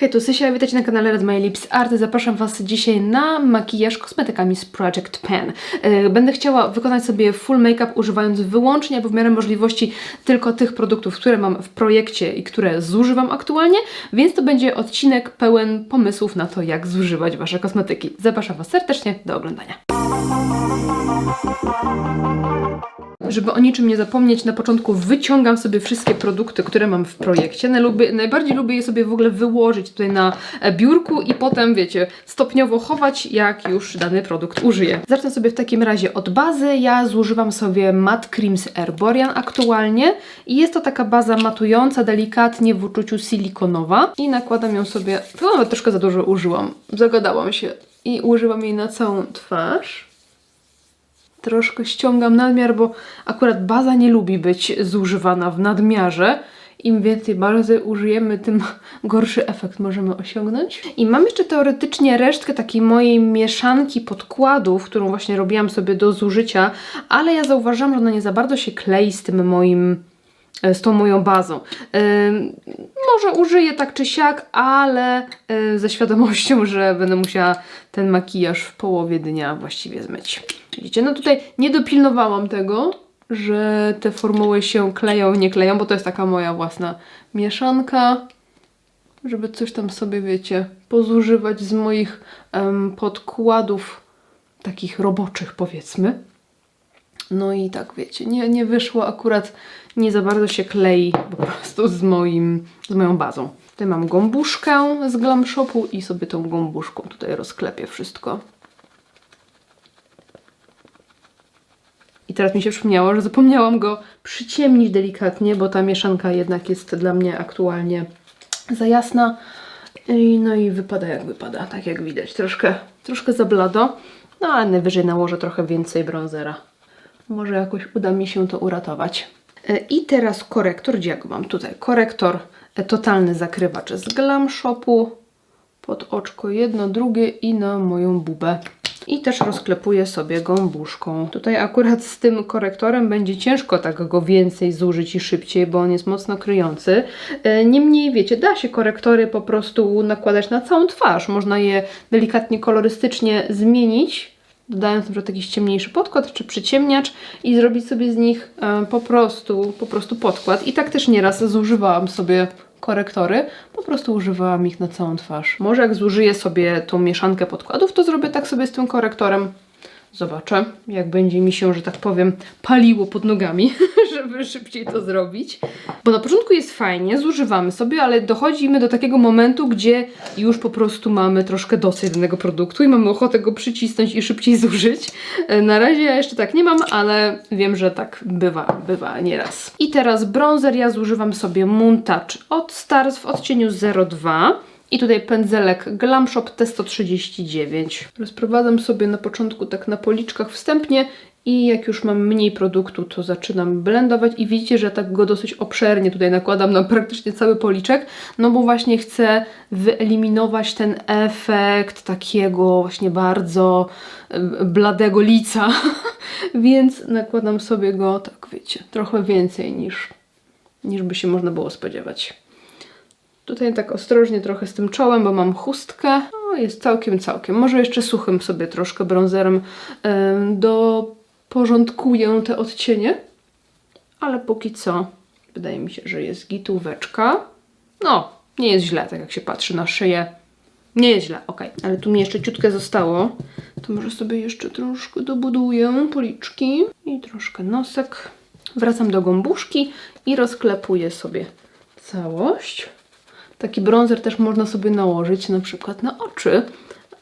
Hej, tu Sysia, witajcie na kanale Red My Lips Art. Zapraszam Was dzisiaj na makijaż kosmetykami z Project Pan. Będę chciała wykonać sobie full make-up używając wyłącznie, albo w miarę możliwości tylko tych produktów, które mam w projekcie i które zużywam aktualnie, więc to będzie odcinek pełen pomysłów na to, jak zużywać Wasze kosmetyki. Zapraszam Was serdecznie do oglądania. Żeby o niczym nie zapomnieć, na początku wyciągam sobie wszystkie produkty, które mam w projekcie. Najbardziej lubię je sobie w ogóle wyłożyć tutaj na biurku i potem, wiecie, stopniowo chować, jak już dany produkt użyję. Zacznę sobie w takim razie od bazy. Ja zużywam sobie Matte Cream z Erborian aktualnie i jest to taka baza matująca, delikatnie w uczuciu silikonowa i nakładam ją sobie, to nawet troszkę za dużo użyłam, zagadałam się i używam jej na całą twarz. Troszkę ściągam nadmiar, bo akurat baza nie lubi być zużywana w nadmiarze. Im więcej bazy użyjemy, tym gorszy efekt możemy osiągnąć. I mam jeszcze teoretycznie resztkę takiej mojej mieszanki podkładów, którą właśnie robiłam sobie do zużycia, ale ja zauważyłam, że ona nie za bardzo się klei z tą moją bazą. Może użyję tak czy siak, ale ze świadomością, że będę musiała ten makijaż w połowie dnia właściwie zmyć. Widzicie, no tutaj nie dopilnowałam tego, że te formuły się kleją, nie kleją, bo to jest taka moja własna mieszanka, żeby coś tam sobie, wiecie, pozużywać z moich podkładów takich roboczych, powiedzmy. No i tak, wiecie, nie wyszło akurat, nie za bardzo się klei po prostu z moją bazą. Tutaj mam gąbuszkę z Glam Shopu i sobie tą gąbuszką tutaj rozklepię wszystko. I teraz mi się przypomniało, że zapomniałam go przyciemnić delikatnie, bo ta mieszanka jednak jest dla mnie aktualnie za jasna. No i wypada jak wypada, tak jak widać. Troszkę za blado, no ale najwyżej nałożę trochę więcej bronzera. Może jakoś uda mi się to uratować. I teraz korektor, gdzie ja go mam? Tutaj korektor totalny zakrywacz z Glam Shopu. Pod oczko jedno, drugie i na moją bubę. I też rozklepuję sobie gąbuszką. Tutaj akurat z tym korektorem będzie ciężko tak go więcej zużyć i szybciej, bo on jest mocno kryjący. Niemniej, wiecie, da się korektory po prostu nakładać na całą twarz. Można je delikatnie kolorystycznie zmienić, dodając na przykład jakiś ciemniejszy podkład czy przyciemniacz i zrobić sobie z nich po prostu podkład. I tak też nieraz zużywałam sobie korektory, po prostu używałam ich na całą twarz. Może jak zużyję sobie tą mieszankę podkładów, to zrobię tak sobie z tym korektorem. Zobaczę, jak będzie mi się, że tak powiem, paliło pod nogami, żeby szybciej to zrobić. Bo na początku jest fajnie, zużywamy sobie, ale dochodzimy do takiego momentu, gdzie już po prostu mamy troszkę dosyć danego produktu i mamy ochotę go przycisnąć i szybciej zużyć. Na razie ja jeszcze tak nie mam, ale wiem, że tak bywa nieraz. I teraz bronzer, ja zużywam sobie Moon Touch od Stars w odcieniu 02. I tutaj pędzelek Glam Shop T139. Rozprowadzam sobie na początku tak na policzkach wstępnie i jak już mam mniej produktu, to zaczynam blendować i widzicie, że tak go dosyć obszernie tutaj nakładam na praktycznie cały policzek, no bo właśnie chcę wyeliminować ten efekt takiego właśnie bardzo bladego lica, więc nakładam sobie go, tak wiecie, trochę więcej niż by się można było spodziewać. Tutaj tak ostrożnie trochę z tym czołem, bo mam chustkę. No, jest całkiem. Może jeszcze suchym sobie troszkę bronzerem doporządkuję te odcienie. Ale póki co wydaje mi się, że jest gitóweczka. No, nie jest źle, tak jak się patrzy na szyję. Nie jest źle, ok. Ale tu mi jeszcze ciutkę zostało. To może sobie jeszcze troszkę dobuduję policzki. I troszkę nosek. Wracam do gąbuszki i rozklepuję sobie całość. Taki bronzer też można sobie nałożyć na przykład na oczy,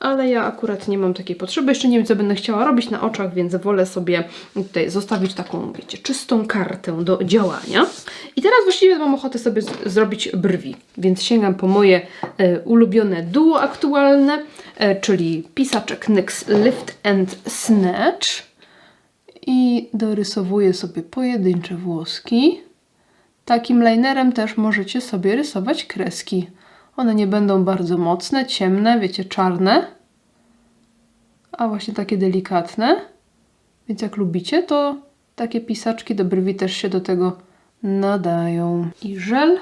ale ja akurat nie mam takiej potrzeby. Jeszcze nie wiem, co będę chciała robić na oczach, więc wolę sobie tutaj zostawić taką, wiecie, czystą kartę do działania. I teraz właściwie mam ochotę sobie zrobić brwi, więc sięgam po moje ulubione duo aktualne, czyli pisaczek NYX Lift and Snatch i dorysowuję sobie pojedyncze włoski. Takim linerem też możecie sobie rysować kreski. One nie będą bardzo mocne, ciemne, wiecie, czarne, a właśnie takie delikatne. Więc jak lubicie, to takie pisaczki do brwi też się do tego nadają. I żel,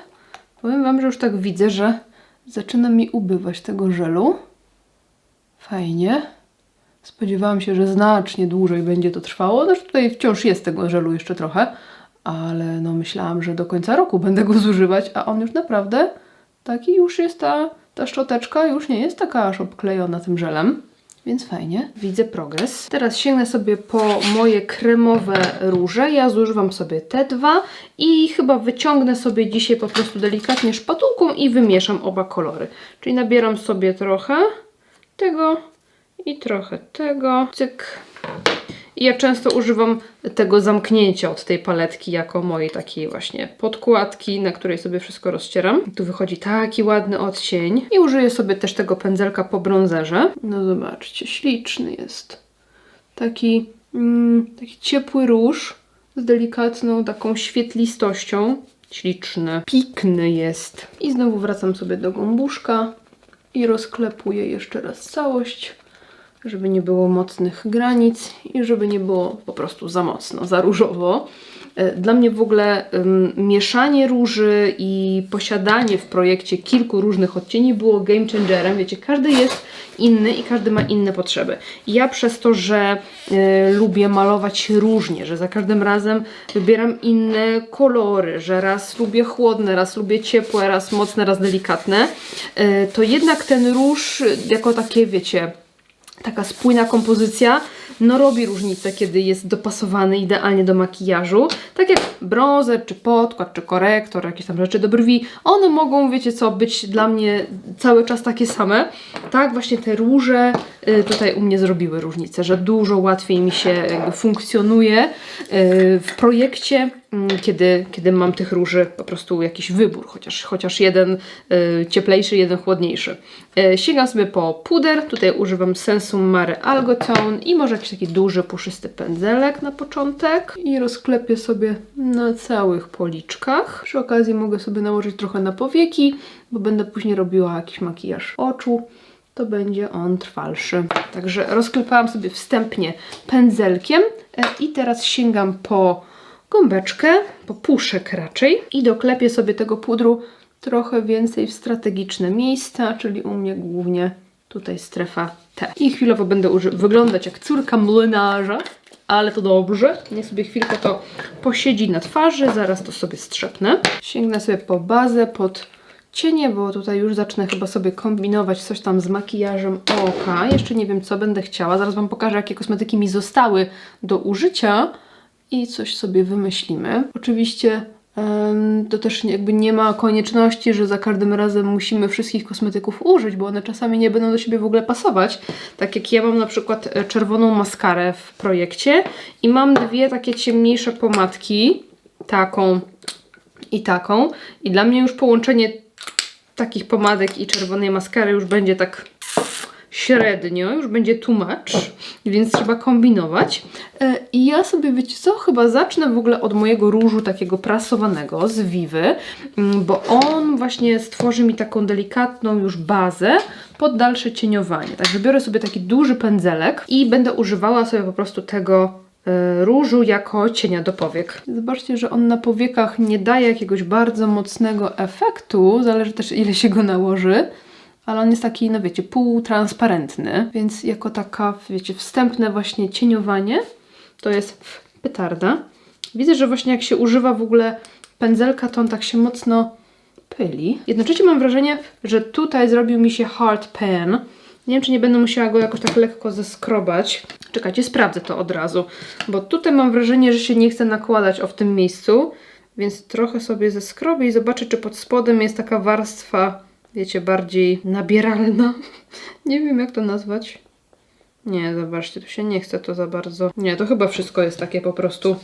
powiem Wam, że już tak widzę, że Zaczyna mi ubywać tego żelu. Fajnie. Spodziewałam się, że znacznie dłużej będzie to trwało. Znaczy tutaj wciąż jest tego żelu jeszcze trochę, ale no myślałam, że do końca roku będę go zużywać, a on już naprawdę taki już jest, ta szczoteczka już nie jest taka aż obklejona tym żelem. Więc fajnie, widzę progres. Teraz sięgnę sobie po moje kremowe róże. Ja zużywam sobie te dwa i chyba wyciągnę sobie dzisiaj po prostu delikatnie szpatułką i wymieszam oba kolory. Czyli nabieram sobie trochę tego i trochę tego. Cyk. I ja często używam tego zamknięcia od tej paletki jako mojej takiej właśnie podkładki, na której sobie wszystko rozcieram. Tu wychodzi taki ładny odcień. I użyję sobie też tego pędzelka po bronzerze. No zobaczcie, śliczny jest. Taki ciepły róż z delikatną taką świetlistością. Śliczny, pikny jest. I znowu wracam sobie do gąbuszka i rozklepuję jeszcze raz całość, żeby nie było mocnych granic i żeby nie było po prostu za mocno, za różowo. Dla mnie w ogóle mieszanie róży i posiadanie w projekcie kilku różnych odcieni było game changerem. Wiecie, każdy jest inny i każdy ma inne potrzeby. I ja przez to, że lubię malować różnie, że za każdym razem wybieram inne kolory, że raz lubię chłodne, raz lubię ciepłe, raz mocne, raz delikatne, to jednak ten róż jako takie, wiecie, taka spójna kompozycja, no robi różnicę, kiedy jest dopasowany idealnie do makijażu. Tak jak bronzer, czy podkład, czy korektor, jakieś tam rzeczy do brwi, one mogą, wiecie co, być dla mnie cały czas takie same. Tak właśnie te róże tutaj u mnie zrobiły różnicę, że dużo łatwiej mi się jakby funkcjonuje w projekcie, kiedy mam tych róży po prostu jakiś wybór, chociaż jeden cieplejszy, jeden chłodniejszy. Sięgam sobie po puder, tutaj używam Sensum Mare Algotone i może jakiś taki duży, puszysty pędzelek na początek i rozklepię sobie na całych policzkach. Przy okazji mogę sobie nałożyć trochę na powieki, bo będę później robiła jakiś makijaż oczu. To będzie on trwalszy. Także rozklepałam sobie wstępnie pędzelkiem i teraz sięgam po gąbeczkę, po puszek raczej i doklepię sobie tego pudru trochę więcej w strategiczne miejsca, czyli u mnie głównie tutaj strefa T. I chwilowo będę wyglądać jak córka młynarza, ale to dobrze. Niech sobie chwilkę to posiedzi na twarzy, zaraz to sobie strzepnę. Sięgnę sobie po bazę, pod cienie, bo tutaj już zacznę chyba sobie kombinować coś tam z makijażem oka. Jeszcze nie wiem, co będę chciała. Zaraz Wam pokażę, jakie kosmetyki mi zostały do użycia i coś sobie wymyślimy. Oczywiście to też jakby nie ma konieczności, że za każdym razem musimy wszystkich kosmetyków użyć, bo one czasami nie będą do siebie w ogóle pasować. Tak jak ja mam na przykład czerwoną maskarę w projekcie i mam dwie takie ciemniejsze pomadki, taką i taką. I dla mnie już połączenie takich pomadek i czerwonej maskary już będzie tak średnio, już będzie too much, więc trzeba kombinować. I ja sobie, wiecie co, chyba zacznę w ogóle od mojego różu takiego prasowanego z Vivy, bo on właśnie stworzy mi taką delikatną już bazę pod dalsze cieniowanie. Także biorę sobie taki duży pędzelek i będę używała sobie po prostu tego różu jako cienia do powiek. Zobaczcie, że on na powiekach nie daje jakiegoś bardzo mocnego efektu, zależy też ile się go nałoży, ale on jest taki, no wiecie, półtransparentny, więc jako taka, wiecie, wstępne właśnie cieniowanie to jest petarda. Widzę, że właśnie jak się używa w ogóle pędzelka, to on tak się mocno pyli. Jednocześnie mam wrażenie, że tutaj zrobił mi się hard pan. Nie wiem, czy nie będę musiała go jakoś tak lekko zeskrobać. Czekajcie, sprawdzę to od razu, bo tutaj mam wrażenie, że się nie chce nakładać w tym miejscu, więc trochę sobie zeskrobię i zobaczę, czy pod spodem jest taka warstwa, wiecie, bardziej nabieralna. Nie wiem, jak to nazwać. Nie, zobaczcie, tu się nie chce to za bardzo. Nie, to chyba wszystko jest takie po prostu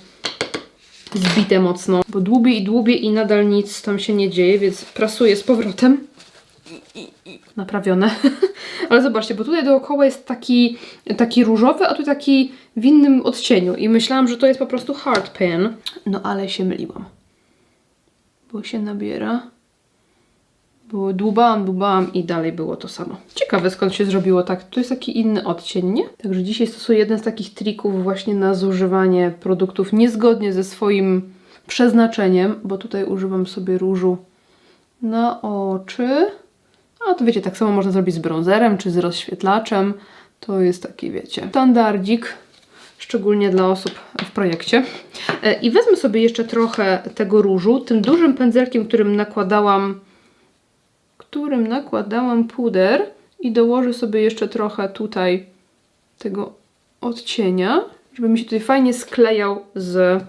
zbite mocno, bo dłubię i nadal nic tam się nie dzieje, więc prasuję z powrotem. Naprawione. Ale zobaczcie, bo tutaj dookoła jest taki różowy, a tu taki w innym odcieniu. I myślałam, że to jest po prostu hard pan. No ale się myliłam. Bo się nabiera. Bo dłubałam i dalej było to samo. Ciekawe, skąd się zrobiło tak. To jest taki inny odcień, nie? Także dzisiaj stosuję jeden z takich trików właśnie na zużywanie produktów niezgodnie ze swoim przeznaczeniem, bo tutaj używam sobie różu na oczy. A to wiecie, tak samo można zrobić z bronzerem czy z rozświetlaczem. To jest taki, wiecie, standardzik, szczególnie dla osób w projekcie. I wezmę sobie jeszcze trochę tego różu, tym dużym pędzelkiem, którym nakładałam puder i dołożę sobie jeszcze trochę tutaj tego odcienia, żeby mi się tutaj fajnie sklejał z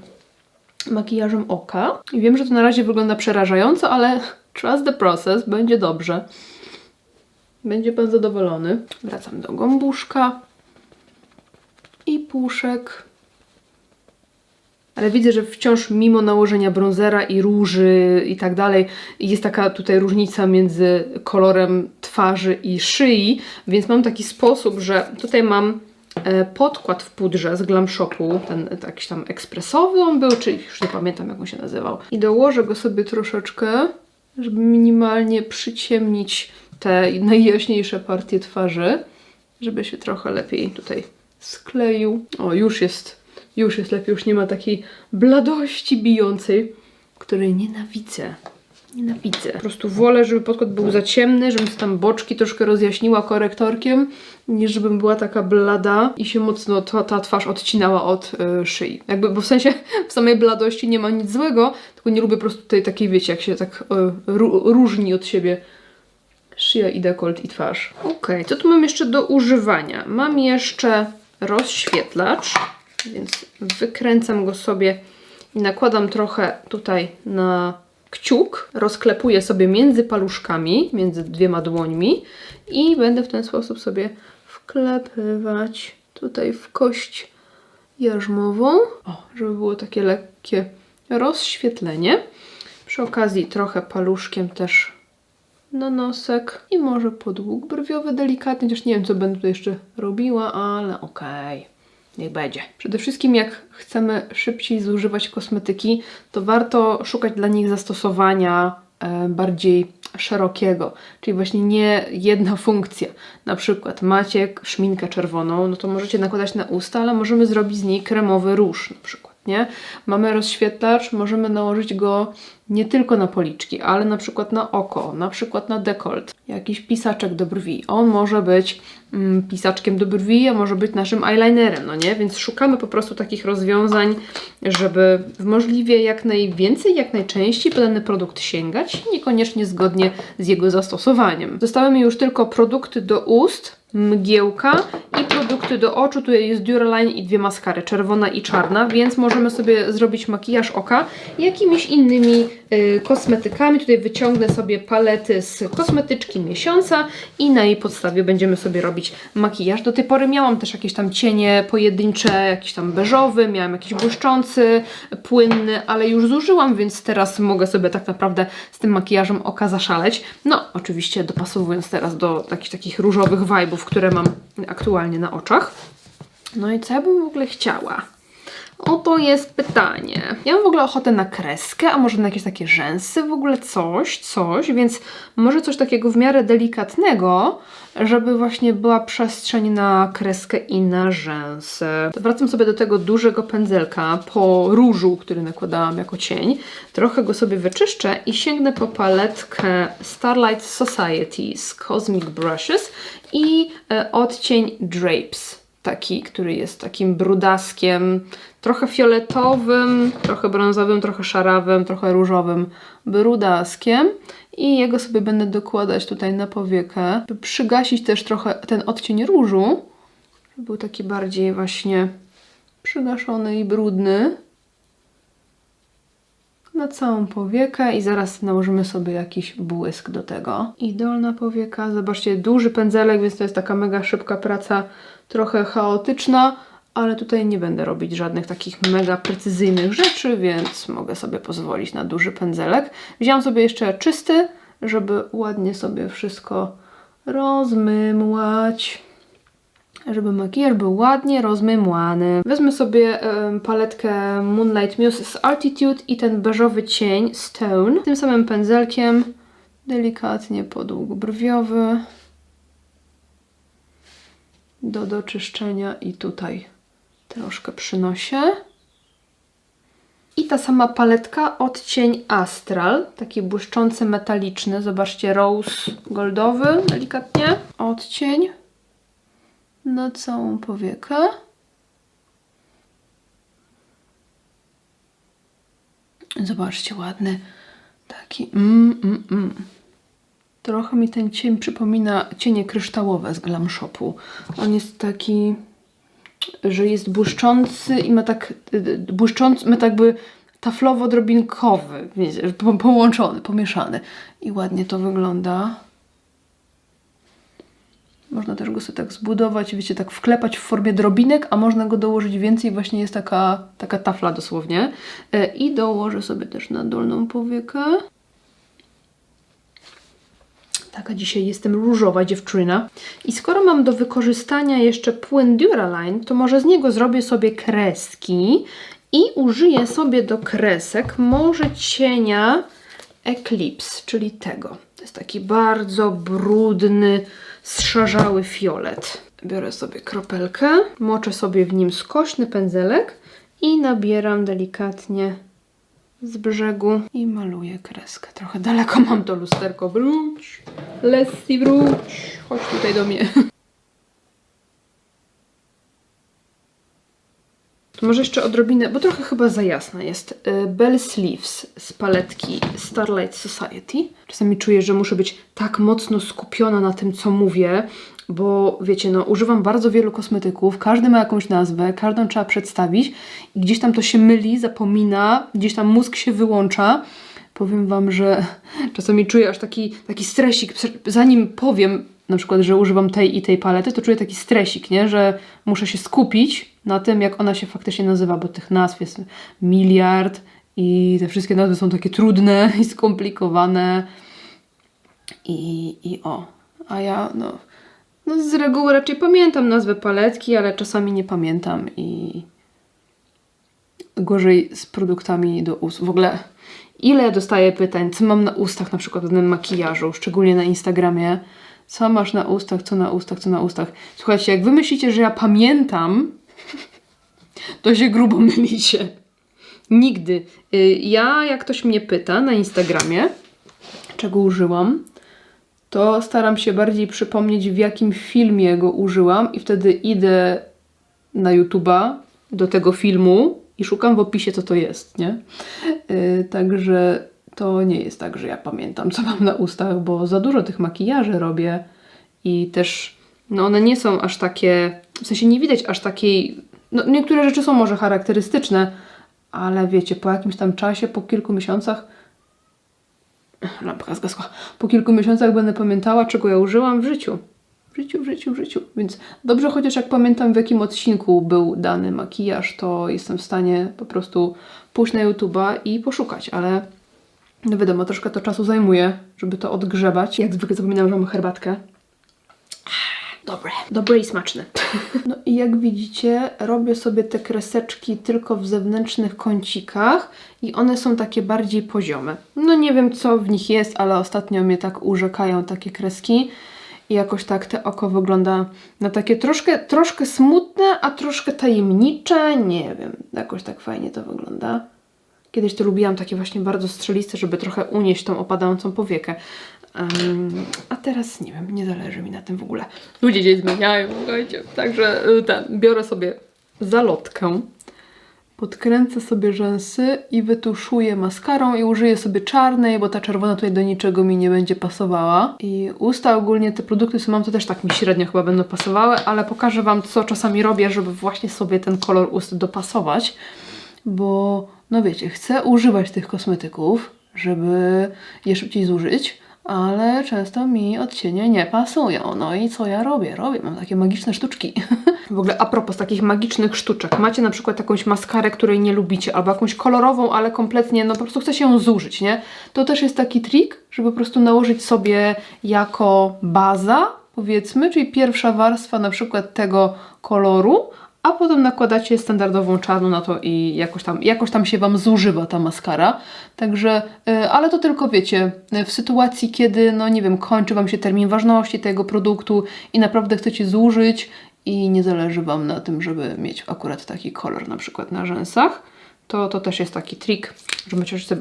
makijażem oka. I wiem, że to na razie wygląda przerażająco, ale trust the process, będzie dobrze. Będzie pan zadowolony. Wracam do gąbuszka i puszek. Ale widzę, że wciąż mimo nałożenia bronzera i róży i tak dalej, jest taka tutaj różnica między kolorem twarzy i szyi, więc mam taki sposób, że tutaj mam podkład w pudrze z Glam Shopu, ten jakiś tam ekspresowy on był, czy już nie pamiętam jak on się nazywał. I dołożę go sobie troszeczkę, żeby minimalnie przyciemnić te najjaśniejsze partie twarzy, żeby się trochę lepiej tutaj skleił. O, już jest lepiej, już nie ma takiej bladości bijącej, której nienawidzę. Nienawidzę. Po prostu wolę, żeby podkład był za ciemny, żebym tam boczki troszkę rozjaśniła korektorkiem, niż żebym była taka blada i się mocno ta twarz odcinała od szyi. Jakby, bo w sensie w samej bladości nie ma nic złego, tylko nie lubię po prostu tej takiej, wiecie, jak się tak różni od siebie szyja i dekolt i twarz. Ok, co tu mam jeszcze do używania? Mam jeszcze rozświetlacz, więc wykręcam go sobie i nakładam trochę tutaj na kciuk, rozklepuję sobie między paluszkami, między dwiema dłońmi i będę w ten sposób sobie wklepywać tutaj w kość jarzmową, żeby było takie lekkie rozświetlenie. Przy okazji trochę paluszkiem też na nosek i może podłóg brwiowy delikatnie, chociaż nie wiem, co będę tutaj jeszcze robiła, ale okej. Niech będzie. Przede wszystkim jak chcemy szybciej zużywać kosmetyki, to warto szukać dla nich zastosowania bardziej szerokiego, czyli właśnie nie jedna funkcja. Na przykład macie szminkę czerwoną, no to możecie nakładać na usta, ale możemy zrobić z niej kremowy róż na przykład, nie? Mamy rozświetlacz, możemy nałożyć go nie tylko na policzki, ale na przykład na oko, na przykład na dekolt. Jakiś pisaczek do brwi. On może być pisaczkiem do brwi, a może być naszym eyelinerem, no nie? Więc szukamy po prostu takich rozwiązań, żeby w możliwie jak najwięcej, jak najczęściej po dany produkt sięgać, niekoniecznie zgodnie z jego zastosowaniem. Zostały mi już tylko produkty do ust, mgiełka i produkty do oczu. Tutaj jest Duraline i dwie maskary, czerwona i czarna, więc możemy sobie zrobić makijaż oka jakimiś innymi kosmetykami. Tutaj wyciągnę sobie palety z kosmetyczki miesiąca i na jej podstawie będziemy sobie robić makijaż. Do tej pory miałam też jakieś tam cienie pojedyncze, jakiś tam beżowy, miałam jakiś błyszczący, płynny, ale już zużyłam, więc teraz mogę sobie tak naprawdę z tym makijażem oka zaszaleć. No, oczywiście dopasowując teraz do takich różowych vibe'ów, które mam aktualnie na oczach. No i co ja bym w ogóle chciała? Oto jest pytanie. Ja mam w ogóle ochotę na kreskę, a może na jakieś takie rzęsy, w ogóle coś, więc może coś takiego w miarę delikatnego, żeby właśnie była przestrzeń na kreskę i na rzęsy. To wracam sobie do tego dużego pędzelka po różu, który nakładałam jako cień. Trochę go sobie wyczyszczę i sięgnę po paletkę Starlight Society z Cosmic Brushes i odcień Drapes. Taki, który jest takim brudaskiem, trochę fioletowym, trochę brązowym, trochę szarawym, trochę różowym brudaskiem. I jego sobie będę dokładać tutaj na powiekę, by przygasić też trochę ten odcień różu, żeby był taki bardziej właśnie przygaszony i brudny. Na całą powiekę i zaraz nałożymy sobie jakiś błysk do tego. I dolna powieka, zobaczcie, duży pędzelek, więc to jest taka mega szybka praca, trochę chaotyczna, ale tutaj nie będę robić żadnych takich mega precyzyjnych rzeczy, więc mogę sobie pozwolić na duży pędzelek. Wziąłam sobie jeszcze czysty, żeby ładnie sobie wszystko rozmymłać, żeby makijaż był ładnie rozmymłany. Wezmę sobie paletkę Moonlight Muse z Altitude i ten beżowy cień Stone. Tym samym pędzelkiem delikatnie podłóg brwiowy do doczyszczenia i tutaj troszkę przy nosie. I ta sama paletka, odcień Astral, taki błyszczący, metaliczny. Zobaczcie, rose goldowy, delikatnie. Odcień na całą powiekę. Zobaczcie, ładny taki. Trochę mi ten cień przypomina cienie kryształowe z Glam Shopu. On jest taki, że jest błyszczący i ma tak błyszczący, ma tak jakby taflowo-drobinkowy, wiecie, połączony, pomieszany. I ładnie to wygląda. Można też go sobie tak zbudować, wiecie, tak wklepać w formie drobinek, a można go dołożyć więcej. Właśnie jest taka tafla dosłownie. I dołożę sobie też na dolną powiekę. Taka dzisiaj jestem różowa dziewczyna. I skoro mam do wykorzystania jeszcze płyn Duraline, to może z niego zrobię sobie kreski i użyję sobie do kresek może cienia Eclipse, czyli tego. To jest taki bardzo brudny, zszarzały fiolet. Biorę sobie kropelkę, moczę sobie w nim skośny pędzelek i nabieram delikatnie z brzegu i maluję kreskę. Trochę daleko mam to lusterko. Wróć! Leslie, wróć! Chodź tutaj do mnie. To może jeszcze odrobinę, bo trochę chyba za jasna jest. Bell Sleeves z paletki Starlight Society. Czasami czuję, że muszę być tak mocno skupiona na tym, co mówię, bo wiecie, no używam bardzo wielu kosmetyków, każdy ma jakąś nazwę, każdą trzeba przedstawić i gdzieś tam to się myli, zapomina, gdzieś tam mózg się wyłącza. Powiem Wam, że czasami czuję aż taki stresik, zanim powiem na przykład, że używam tej i tej palety, to czuję taki stresik, nie? Że muszę się skupić na tym, jak ona się faktycznie nazywa, bo tych nazw jest miliard i te wszystkie nazwy są takie trudne i skomplikowane a ja no z reguły raczej pamiętam nazwę paletki, ale czasami nie pamiętam i gorzej z produktami do ust. W ogóle ile dostaję pytań, co mam na ustach na przykład w danym makijażu, szczególnie na Instagramie. Co masz na ustach, co na ustach, co na ustach. Słuchajcie, jak wy myślicie, że ja pamiętam, to się grubo mylicie. Nigdy. Ja, jak ktoś mnie pyta na Instagramie, czego użyłam, to staram się bardziej przypomnieć, w jakim filmie go użyłam i wtedy idę na YouTube'a do tego filmu i szukam w opisie, co to jest, nie? Także to nie jest tak, że ja pamiętam, co mam na ustach, bo za dużo tych makijaży robię i też, no one nie są aż takie, w sensie nie widać aż takiej, no niektóre rzeczy są może charakterystyczne, ale wiecie, po jakimś tam czasie, po kilku miesiącach, lampka zgasła, po kilku miesiącach będę pamiętała, czego ja użyłam w życiu. W życiu. Więc dobrze, chociaż jak pamiętam, w jakim odcinku był dany makijaż, to jestem w stanie po prostu pójść na YouTube'a i poszukać, ale no wiadomo, troszkę to czasu zajmuje, żeby to odgrzebać. Jak zwykle zapominam, że mam herbatkę. Dobre i smaczne. No i jak widzicie, robię sobie te kreseczki tylko w zewnętrznych kącikach i one są takie bardziej poziome. No nie wiem, co w nich jest, ale ostatnio mnie tak urzekają takie kreski i jakoś tak te oko wygląda na takie troszkę smutne, a troszkę tajemnicze. Nie wiem, jakoś tak fajnie to wygląda. Kiedyś to lubiłam takie właśnie bardzo strzeliste, żeby trochę unieść tą opadającą powiekę. A teraz nie wiem, nie zależy mi na tym w ogóle. Ludzie się zmieniają, słuchajcie. Także biorę sobie zalotkę, podkręcę sobie rzęsy i wytuszuję maskarą i użyję sobie czarnej, bo ta czerwona tutaj do niczego mi nie będzie pasowała. I usta ogólnie, te produkty, co mam, to też tak mi średnio chyba będą pasowały, ale pokażę Wam, co czasami robię, żeby właśnie sobie ten kolor ust dopasować. Bo, no wiecie, chcę używać tych kosmetyków, żeby je szybciej zużyć, ale często mi odcienie nie pasują. No i co ja robię? Mam takie magiczne sztuczki. W ogóle a propos takich magicznych sztuczek. Macie na przykład jakąś maskarę, której nie lubicie, albo jakąś kolorową, ale kompletnie, no po prostu chce się ją zużyć, nie? To też jest taki trik, żeby po prostu nałożyć sobie jako baza, powiedzmy, czyli pierwsza warstwa na przykład tego koloru, a potem nakładacie standardową czarną na to i jakoś tam się Wam zużywa ta maskara. Także, ale to tylko wiecie, w sytuacji, kiedy, no nie wiem, kończy Wam się termin ważności tego produktu i naprawdę chcecie zużyć i nie zależy Wam na tym, żeby mieć akurat taki kolor na przykład na rzęsach, To też jest taki trik,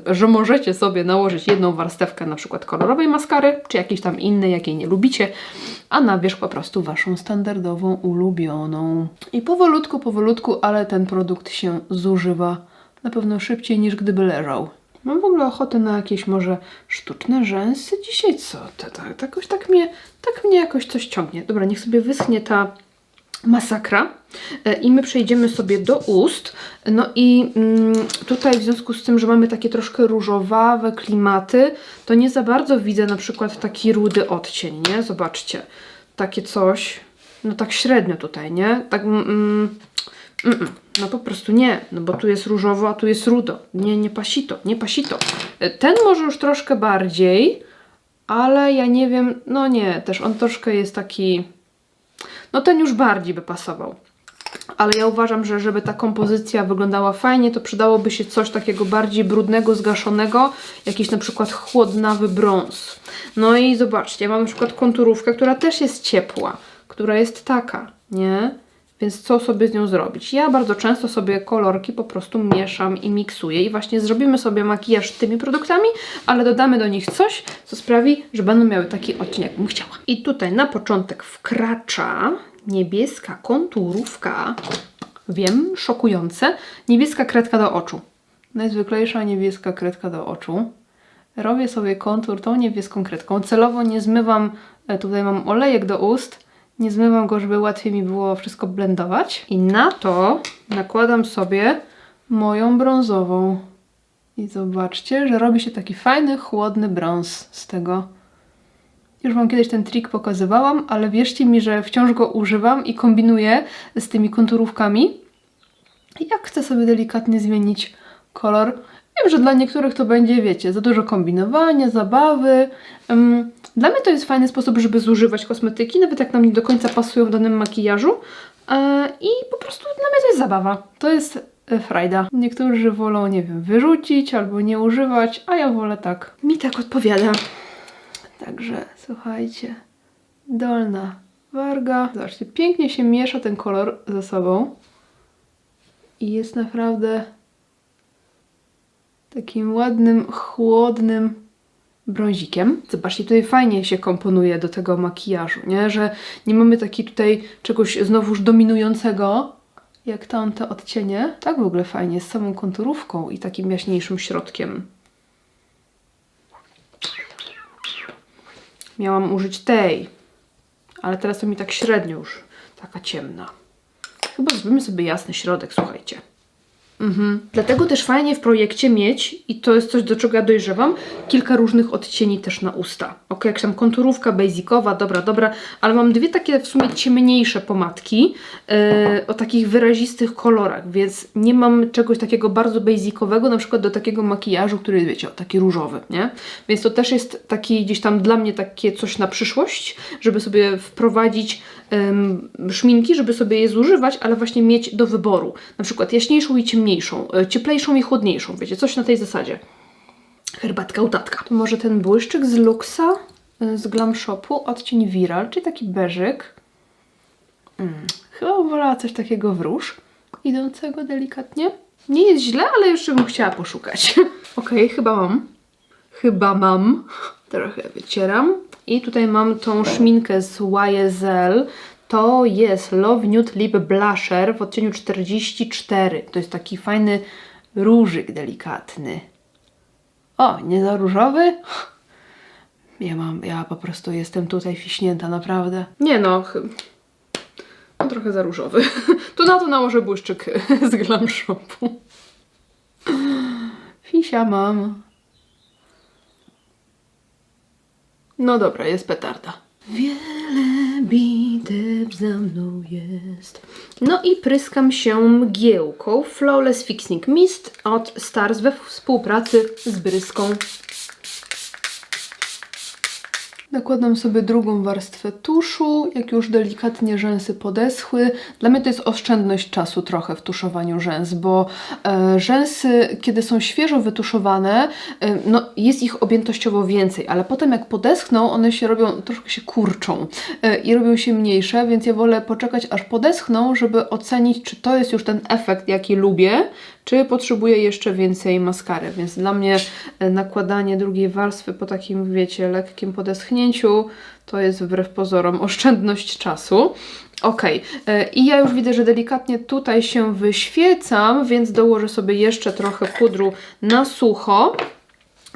że możecie sobie nałożyć jedną warstewkę na przykład kolorowej maskary, czy jakiejś tam innej, jakiej nie lubicie, a na wierzch po prostu Waszą standardową, ulubioną. I powolutku, ale ten produkt się zużywa na pewno szybciej niż gdyby leżał. Mam w ogóle ochotę na jakieś może sztuczne rzęsy dzisiaj, co? Jakoś tak mnie jakoś coś ciągnie. Dobra, niech sobie wyschnie ta masakra i my przejdziemy sobie do ust. No i tutaj w związku z tym, że mamy takie troszkę różowawe klimaty, to nie za bardzo widzę na przykład taki rudy odcień, nie? Zobaczcie, takie coś, no tak średnio tutaj, nie? Tak, no po prostu nie, no bo tu jest różowo, a tu jest rudo. Nie pasito, nie pasito. Ten może już troszkę bardziej, ale ja nie wiem, no nie, też on troszkę jest taki, no ten już bardziej by pasował. Ale ja uważam, że żeby ta kompozycja wyglądała fajnie, to przydałoby się coś takiego bardziej brudnego, zgaszonego, jakiś na przykład chłodnawy brąz. No i zobaczcie, ja mam na przykład konturówkę, która też jest ciepła, która jest taka, nie? Więc co sobie z nią zrobić? Ja bardzo często sobie kolorki po prostu mieszam i miksuję i właśnie zrobimy sobie makijaż tymi produktami, ale dodamy do nich coś, co sprawi, że będą miały taki odcień, jak bym chciała. I tutaj na początek wkracza niebieska konturówka. Wiem, szokujące. Niebieska kredka do oczu. Najzwyklejsza niebieska kredka do oczu. Robię sobie kontur tą niebieską kredką. Celowo nie zmywam, tutaj mam olejek do ust, nie zmywam go, żeby łatwiej mi było wszystko blendować. I na to nakładam sobie moją brązową. I zobaczcie, że robi się taki fajny, chłodny brąz z tego. Już Wam kiedyś ten trik pokazywałam, ale wierzcie mi, że wciąż go używam i kombinuję z tymi konturówkami. Jak chcę sobie delikatnie zmienić kolor. Wiem, że dla niektórych to będzie, wiecie, za dużo kombinowania, zabawy. Dla mnie to jest fajny sposób, żeby zużywać kosmetyki, nawet jak nam nie do końca pasują w danym makijażu. I po prostu dla mnie to jest zabawa. To jest frajda. Niektórzy wolą, nie wiem, wyrzucić albo nie używać, a ja wolę tak. Mi tak odpowiada. Także słuchajcie, dolna warga. Zobaczcie, pięknie się miesza ten kolor ze sobą. I jest naprawdę takim ładnym, chłodnym brązikiem. Zobaczcie, tutaj fajnie się komponuje do tego makijażu, nie? Że nie mamy takiego tutaj czegoś znowuż dominującego, jak tamte odcienie. Tak w ogóle fajnie, z samą konturówką i takim jaśniejszym środkiem. Miałam użyć tej, ale teraz to mi tak średnio już taka ciemna. Chyba zrobimy sobie jasny środek, słuchajcie. Dlatego też fajnie w projekcie mieć, i to jest coś, do czego ja dojrzewam, kilka różnych odcieni też na usta. Ok, jak tam konturówka basicowa, dobra, ale mam dwie takie w sumie ciemniejsze pomadki o takich wyrazistych kolorach, więc nie mam czegoś takiego bardzo basicowego, na przykład do takiego makijażu, który jest, wiecie, taki różowy, nie? Więc to też jest taki gdzieś tam dla mnie takie coś na przyszłość, żeby sobie wprowadzić szminki, żeby sobie je zużywać, ale właśnie mieć do wyboru. Na przykład jaśniejszą i ciemniejszą, cieplejszą i chłodniejszą, wiecie, coś na tej zasadzie. Herbatka utatka. To może ten błyszczyk z Luxa, z Glam Shopu, odcień Viral, czyli taki beżyk. Chyba bym wolała coś takiego w róż, idącego delikatnie. Nie jest źle, ale jeszcze bym chciała poszukać. Okej, chyba mam. Trochę wycieram. I tutaj mam tą szminkę z YSL. To jest Love Nude Lip Blusher w odcieniu 44. To jest taki fajny różyk delikatny. O, nie za różowy? Ja po prostu jestem tutaj fiśnięta, naprawdę. Nie no, trochę za różowy. To na to nałożę błyszczyk z Glam Shopu. Fisia mam. No dobra, jest petarda. Wiele bitew za mną jest. No i pryskam się mgiełką Flawless Fixing Mist od Stars we współpracy z Bryską. Nakładam sobie drugą warstwę tuszu, jak już delikatnie rzęsy podeschły. Dla mnie to jest oszczędność czasu trochę w tuszowaniu rzęs, bo rzęsy, kiedy są świeżo wytuszowane, no jest ich objętościowo więcej, ale potem jak podeschną, one się robią, troszkę się kurczą i robią się mniejsze, więc ja wolę poczekać aż podeschną, żeby ocenić, czy to jest już ten efekt, jaki lubię, czy potrzebuję jeszcze więcej maskary, więc dla mnie nakładanie drugiej warstwy po takim, wiecie, lekkim podeschnięciu to jest wbrew pozorom oszczędność czasu. Ok, i ja już widzę, że delikatnie tutaj się wyświecam, więc dołożę sobie jeszcze trochę pudru na sucho.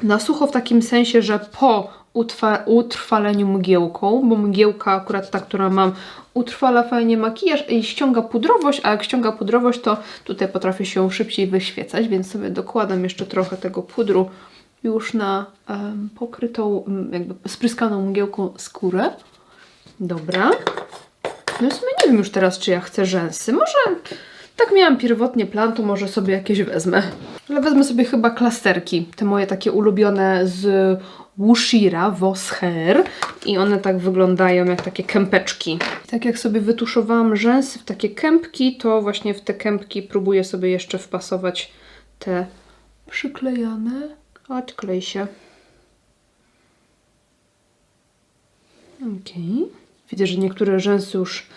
Na sucho w takim sensie, że po utrwaleniu mgiełką, bo mgiełka akurat ta, która mam, utrwala fajnie makijaż i ściąga pudrowość, a jak ściąga pudrowość, to tutaj potrafi się szybciej wyświecać, więc sobie dokładam jeszcze trochę tego pudru już na pokrytą, jakby spryskaną mgiełką skórę. Dobra. No w sumie nie wiem już teraz, czy ja chcę rzęsy. Może tak miałam pierwotnie plan, to może sobie jakieś wezmę. Ale wezmę sobie chyba klasterki, te moje takie ulubione z Wushira, Voss Hair. I one tak wyglądają jak takie kępeczki. Tak jak sobie wytuszowałam rzęsy w takie kępki, to właśnie w te kępki próbuję sobie jeszcze wpasować te przyklejane. Odklej się. Okej. Widzę, że niektóre rzęsy już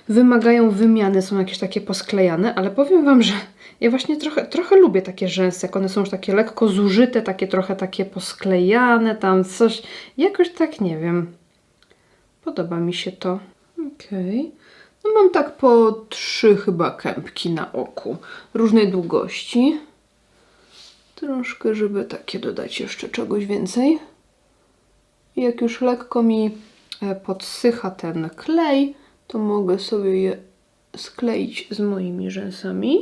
wymagają wymiany, są jakieś takie posklejane, ale powiem Wam, że ja właśnie trochę lubię takie rzęsy, jak one są już takie lekko zużyte, trochę takie posklejane, tam coś, jakoś tak, nie wiem. Podoba mi się to. Okej. No mam tak po 3 chyba kępki na oku, różnej długości. Troszkę, żeby takie dodać jeszcze czegoś więcej. I jak już lekko mi podsycha ten klej, to mogę sobie je skleić z moimi rzęsami.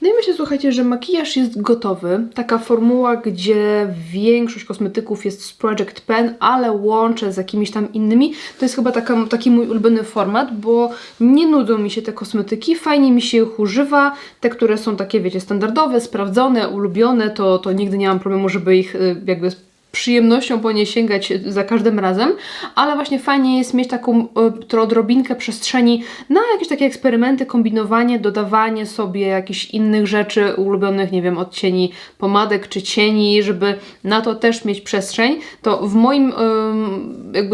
No i myślę, słuchajcie, że makijaż jest gotowy. Taka formuła, gdzie większość kosmetyków jest z Project Pen, ale łączę z jakimiś tam innymi. To jest chyba taki mój ulubiony format, bo nie nudzą mi się te kosmetyki, fajnie mi się ich używa. Te, które są takie, wiecie, standardowe, sprawdzone, ulubione, to nigdy nie mam problemu, żeby ich jakby przyjemnością po nie sięgać za każdym razem, ale właśnie fajnie jest mieć taką odrobinkę przestrzeni na jakieś takie eksperymenty, kombinowanie, dodawanie sobie jakichś innych rzeczy ulubionych, nie wiem, odcieni pomadek czy cieni, żeby na to też mieć przestrzeń. To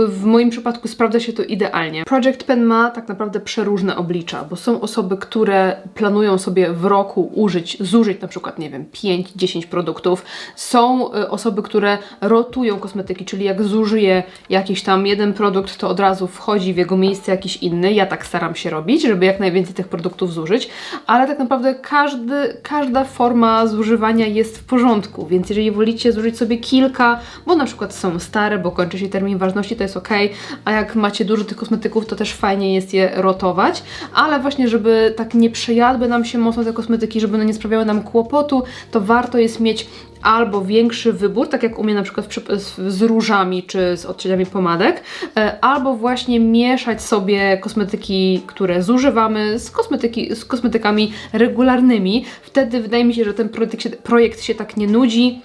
w moim przypadku sprawdza się to idealnie. Project Pen ma tak naprawdę przeróżne oblicza, bo są osoby, które planują sobie w roku zużyć na przykład, nie wiem, 5-10 produktów. Są osoby, które rotują kosmetyki, czyli jak zużyję jakiś tam jeden produkt, to od razu wchodzi w jego miejsce jakiś inny. Ja tak staram się robić, żeby jak najwięcej tych produktów zużyć, ale tak naprawdę każda forma zużywania jest w porządku, więc jeżeli wolicie zużyć sobie kilka, bo na przykład są stare, bo kończy się termin ważności, to jest ok, a jak macie dużo tych kosmetyków, to też fajnie jest je rotować, ale właśnie, żeby tak nie przejadły nam się mocno te kosmetyki, żeby one nie sprawiały nam kłopotu, to warto jest mieć albo większy wybór, tak jak u mnie na przykład z różami czy z odcieniami pomadek, albo właśnie mieszać sobie kosmetyki, które zużywamy z kosmetykami regularnymi. Wtedy wydaje mi się, że ten projekt się tak nie nudzi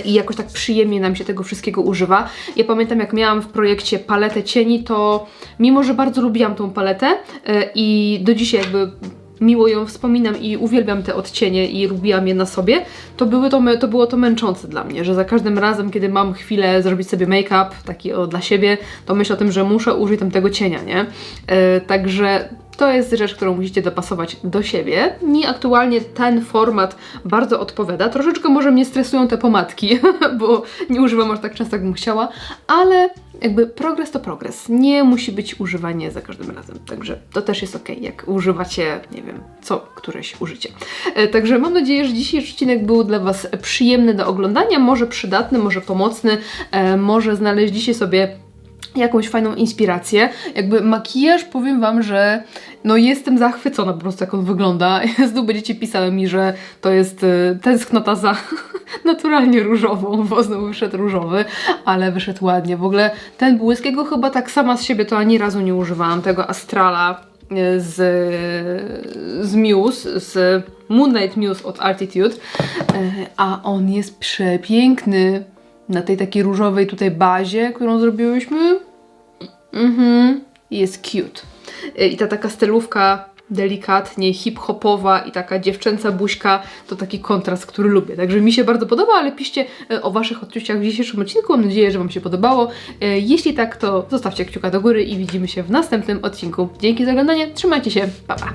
i jakoś tak przyjemnie nam się tego wszystkiego używa. Ja pamiętam, jak miałam w projekcie paletę cieni, to mimo, że bardzo lubiłam tą paletę i do dzisiaj jakby miło ją wspominam i uwielbiam te odcienie i lubiłam je na sobie, to było to męczące dla mnie, że za każdym razem, kiedy mam chwilę zrobić sobie make-up, taki dla siebie, to myślę o tym, że muszę użyć tego cienia, nie? Także to jest rzecz, którą musicie dopasować do siebie. Mi aktualnie ten format bardzo odpowiada. Troszeczkę może mnie stresują te pomadki, bo nie używam aż tak często, jak bym chciała, ale jakby progres to progres. Nie musi być używanie za każdym razem. Także to też jest ok, jak używacie, nie wiem, któreś użycie. Także mam nadzieję, że dzisiejszy odcinek był dla Was przyjemny do oglądania, może przydatny, może pomocny, może znaleźliście sobie jakąś fajną inspirację. Jakby makijaż, powiem Wam, że no jestem zachwycona po prostu, jak on wygląda. Znów będziecie pisały mi, że to jest tęsknota za naturalnie różową, bo znowu wyszedł różowy, ale wyszedł ładnie. W ogóle ten błyskiego chyba tak sama z siebie to ani razu nie używałam, tego Astrala z Muse, z Moonlight Muse od Altitude, a on jest przepiękny. na tej takiej różowej tutaj bazie, którą zrobiłyśmy. Jest cute. I ta taka stylówka delikatnie hip-hopowa i taka dziewczęca buźka to taki kontrast, który lubię. Także mi się bardzo podoba, ale piszcie o waszych odczuciach w dzisiejszym odcinku. Mam nadzieję, że wam się podobało. Jeśli tak, to zostawcie kciuka do góry i widzimy się w następnym odcinku. Dzięki za oglądanie, trzymajcie się, pa pa!